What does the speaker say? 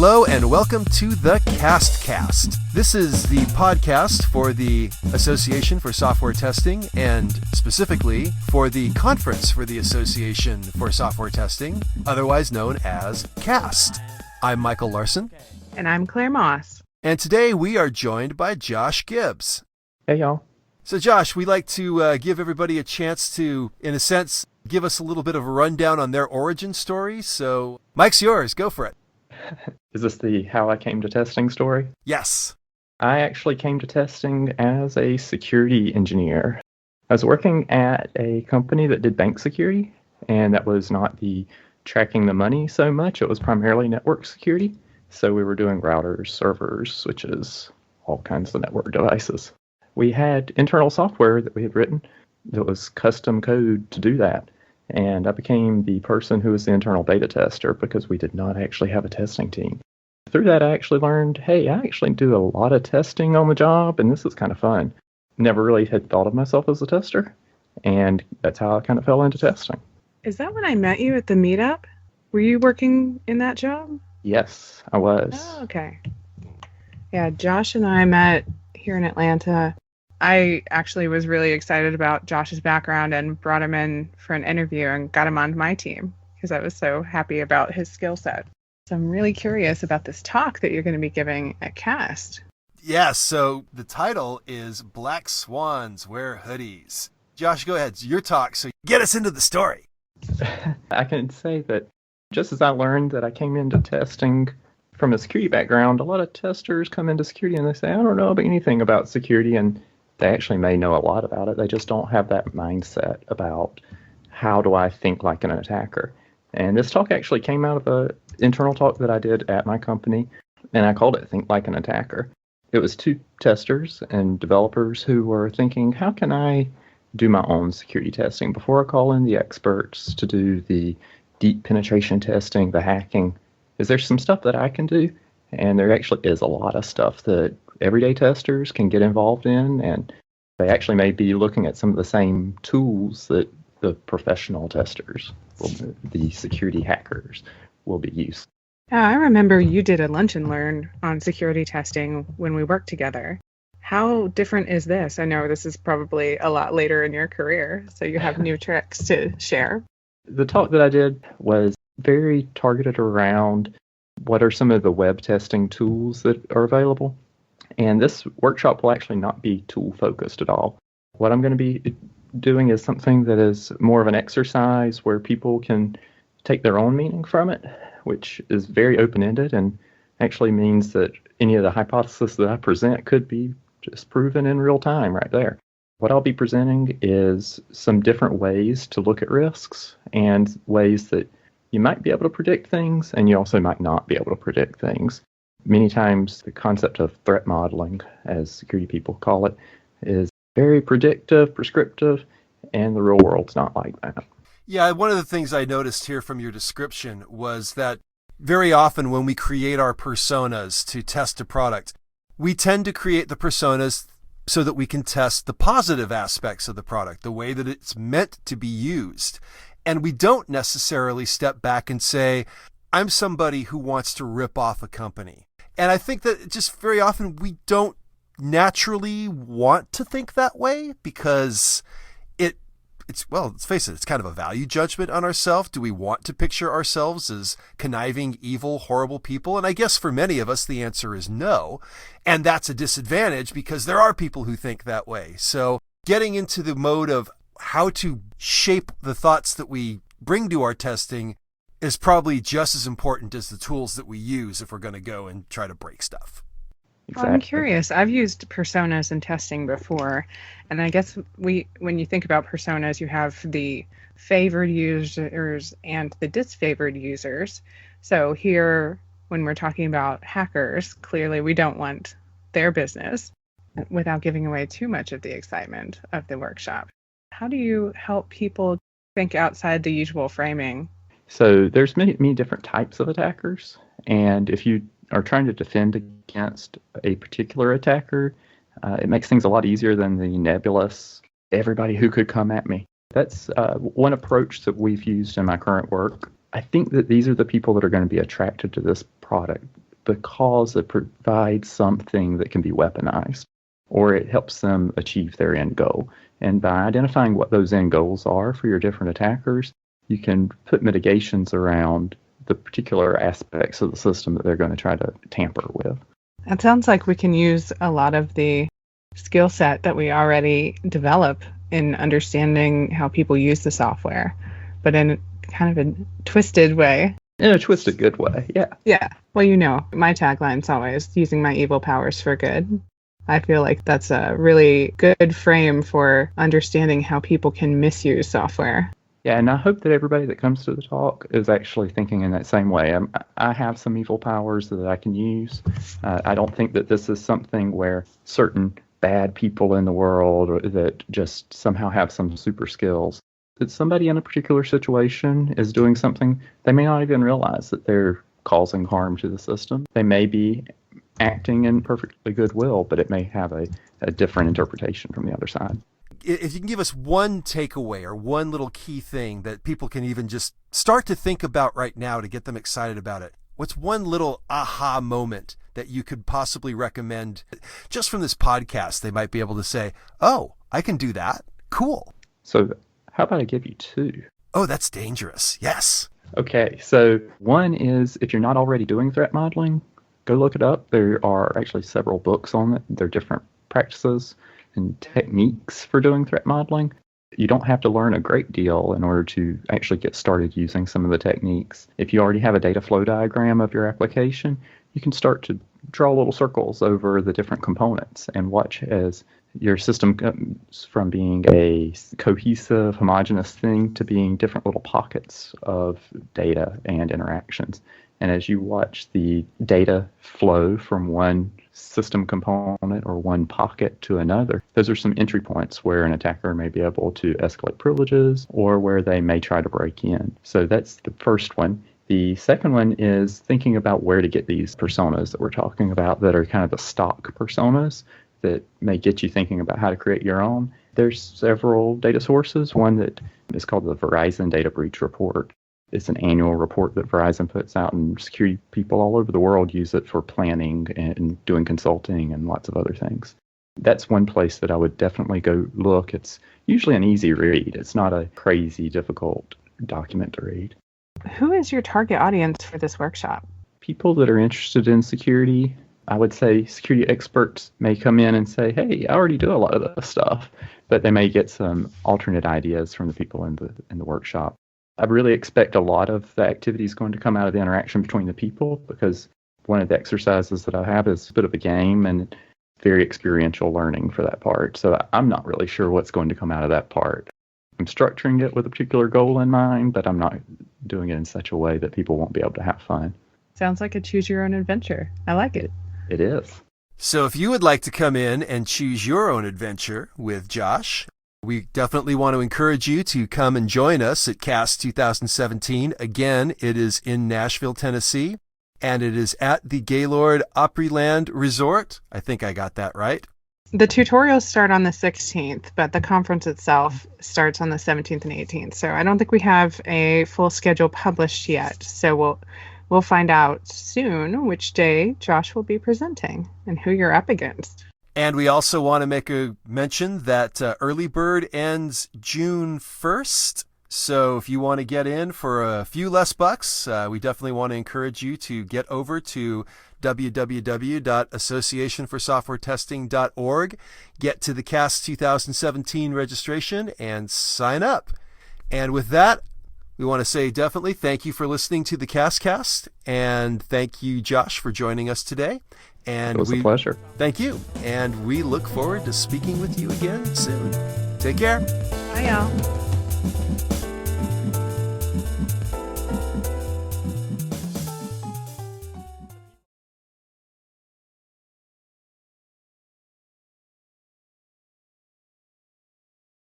Hello and welcome to the CASTcast. This is the podcast for the Association for Software Testing and specifically for the Conference for the Association for Software Testing, otherwise known as CAST. I'm Michael Larson. And I'm Claire Moss. And today we are joined by Josh Gibbs. Hey, y'all. So Josh, we like to give everybody a chance to, in a sense, give us a little bit of a rundown on their origin story. So Mike's yours. Go for it. Is this the how I came to testing story? Yes. I actually came to testing as a security engineer. I was working at a company that did bank security, and that was not the tracking the money so much. It was primarily network security. So we were doing routers, servers, switches, all kinds of network devices. We had internal software that we had written that was custom code to do that. And I became the person who was the internal beta tester because we did not actually have a testing team. Through that, I actually learned, hey, I actually do a lot of testing on the job, and this is kind of fun. Never really had thought of myself as a tester, and that's how I kind of fell into testing. Is that when I met you at the meetup? Were you working in that job? Yes, I was. Oh, okay. Yeah, Josh and I met here in Atlanta. I actually was really excited about Josh's background and brought him in for an interview and got him on my team because I was so happy about his skill set. So I'm really curious about this talk that you're going to be giving at CAST. Yeah, so the title is Black Swans Wear Hoodies. Josh, go ahead. It's your talk, so get us into the story. I can say that just as I learned that I came into testing from a security background, a lot of testers come into security and they say, I don't know anything about security, and they actually may know a lot about it. They just don't have that mindset about how do I think like an attacker. And this talk actually came out of an internal talk that I did at my company, and I called it Think Like an Attacker. It was two testers and developers who were thinking, how can I do my own security testing before I call in the experts to do the deep penetration testing, the hacking? Is there some stuff that I can do? And there actually is a lot of stuff that everyday testers can get involved in, and they actually may be looking at some of the same tools that the professional testers, the security hackers, will be using. Yeah, I remember you did a lunch and learn on security testing when we worked together. How different is this? I know this is probably a lot later in your career, so you have new tricks to share. The talk that I did was very targeted around what are some of the web testing tools that are available. And this workshop will actually not be tool focused at all. What I'm going to be doing is something that is more of an exercise where people can take their own meaning from it, which is very open-ended and actually means that any of the hypotheses that I present could be just proven in real time right there. What I'll be presenting is some different ways to look at risks and ways that you might be able to predict things and you also might not be able to predict things. Many times the concept of threat modeling, as security people call it, is very predictive, prescriptive, and the real world's not like that. Yeah, one of the things I noticed here from your description was that very often when we create our personas to test a product, we tend to create the personas so that we can test the positive aspects of the product, the way that it's meant to be used. And we don't necessarily step back and say, I'm somebody who wants to rip off a company. And I think that just very often we don't naturally want to think that way because let's face it, it's kind of a value judgment on ourselves. Do we want to picture ourselves as conniving, evil, horrible people? And I guess for many of us, the answer is no. And that's a disadvantage because there are people who think that way. So getting into the mode of how to shape the thoughts that we bring to our testing is probably just as important as the tools that we use if we're going to go and try to break stuff. Exactly. Well, I'm curious. I've used personas in testing before, and I guess when you think about personas, you have the favored users and the disfavored users. So here, when we're talking about hackers, clearly we don't want their business without giving away too much of the excitement of the workshop. How do you help people think outside the usual framing? So there's many different types of attackers, and if you are trying to defend against a particular attacker, it makes things a lot easier than the nebulous, everybody who could come at me. That's one approach that we've used in my current work. I think that these are the people that are going to be attracted to this product. because it provides something that can be weaponized, or it helps them achieve their end goal. And by identifying what those end goals are for your different attackers, you can put mitigations around the particular aspects of the system that they're going to try to tamper with. It sounds like we can use a lot of the skill set that we already develop in understanding how people use the software, but in kind of a twisted way. In a twisted good way, yeah. Yeah. Well, my tagline's always using my evil powers for good. I feel like that's a really good frame for understanding how people can misuse software. Yeah, and I hope that everybody that comes to the talk is actually thinking in that same way. I have some evil powers that I can use. I don't think that this is something where certain bad people in the world or that just somehow have some super skills. That somebody in a particular situation is doing something, they may not even realize that they're causing harm to the system. They may be acting in perfectly goodwill, but it may have a different interpretation from the other side. If you can give us one takeaway or one little key thing that people can even just start to think about right now to get them excited about it, what's one little aha moment that you could possibly recommend just from this podcast? They might be able to say, oh, I can do that. Cool. So how about I give you two? Oh, that's dangerous. Yes. Okay. So one is, if you're not already doing threat modeling, go look it up. There are actually several books on it. They're different practices and techniques for doing threat modeling. You don't have to learn a great deal in order to actually get started using some of the techniques. If you already have a data flow diagram of your application, you can start to draw little circles over the different components and watch as your system goes from being a cohesive, homogeneous thing to being different little pockets of data and interactions. And as you watch the data flow from one system component or one pocket to another, those are some entry points where an attacker may be able to escalate privileges or where they may try to break in. So that's the first one. The second one is thinking about where to get these personas that we're talking about that are kind of the stock personas that may get you thinking about how to create your own. There's several data sources. One that is called the Verizon Data Breach Report. It's an annual report that Verizon puts out, and security people all over the world use it for planning and doing consulting and lots of other things. That's one place that I would definitely go look. It's usually an easy read. It's not a crazy, difficult document to read. Who is your target audience for this workshop? People that are interested in security. I would say security experts may come in and say, hey, I already do a lot of this stuff, but they may get some alternate ideas from the people in the workshop. I really expect a lot of the activities going to come out of the interaction between the people, because one of the exercises that I have is a bit of a game and very experiential learning for that part. So I'm not really sure what's going to come out of that part. I'm structuring it with a particular goal in mind, but I'm not doing it in such a way that people won't be able to have fun. Sounds like a choose your own adventure. I like it. It is. So if you would like to come in and choose your own adventure with Josh, we definitely want to encourage you to come and join us at CAST 2017. Again, it is in Nashville, Tennessee, and it is at the Gaylord Opryland Resort. I think I got that right. The tutorials start on the 16th, but the conference itself starts on the 17th and 18th. So I don't think we have a full schedule published yet. So we'll find out soon which day Josh will be presenting and who you're up against. And we also want to make a mention that early bird ends June 1st. So if you want to get in for a few less bucks, we definitely want to encourage you to get over to www.associationforsoftwaretesting.org, get to the CAST 2017 registration, and sign up. And with that, we want to say definitely thank you for listening to the CASTcast, and thank you, Josh, for joining us today. And it was a pleasure. Thank you. And we look forward to speaking with you again soon. Take care. Bye, y'all.